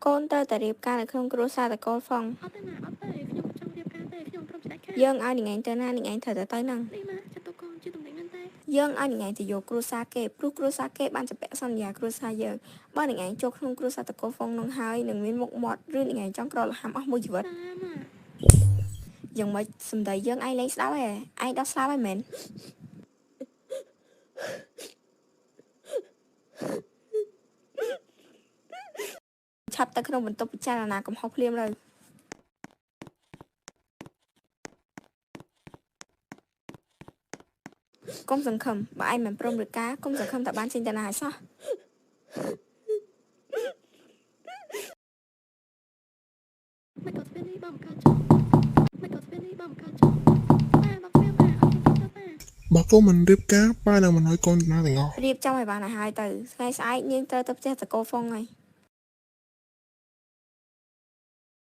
កូនត្រូវតែរៀបការនៅក្នុងគ្រួសារតកូលផង អត់ទេម៉ាអត់ទេខ្ញុំចង់រៀបការទេខ្ញុំព្រមចាច់ខាង យើងឲ្យនាងឯងទៅណានាងឯងត្រូវតែទៅហ្នឹង នេះម៉ាចាត់ទុកកូនជាតំណែងមែនទេ យើងឲ្យនាងឯងទៅយកគ្រួសារគេព្រោះគ្រួសារគេបានជាពាក់សន្យាគ្រួសារយើងបើនាងឯងចូលក្នុងគ្រួសារតកូលហ្វុងនឹងហើយនឹងមានមុខមាត់ឬនាងឯងចង់ក្រលហាមអស់មួយជីវិត តាម៉ា យ៉ាងម៉េចសំដីយើងឯងលេងស្ដាប់ហ៎ឯងដោះស្លាប់ហើយមែនឆាប់ទៅក្នុងបន្ទប់ពិចារណាកំហុសភ្លាមលើកុំសង្ឃឹមបើឯងមិនព្រមឬការកុំសង្ឃឹមតែបានចេញទៅណាឲ្យសោះ មិនក៏ស្ពាននេះបងកើតចុះមិនក៏ស្ពាននេះបងកើតចុះម៉ាមកស្ពានម៉ាអត់ទៅទៅម៉ា បើកូនមិនរៀបការប៉ានឹងមិនឲ្យកូនទៅណាទាំងអស់ រៀបចំឲ្យបានឲ្យហើយទៅថ្ងៃស្អែកនាងត្រូវទៅផ្ទះតកូលហ្វុងហើយ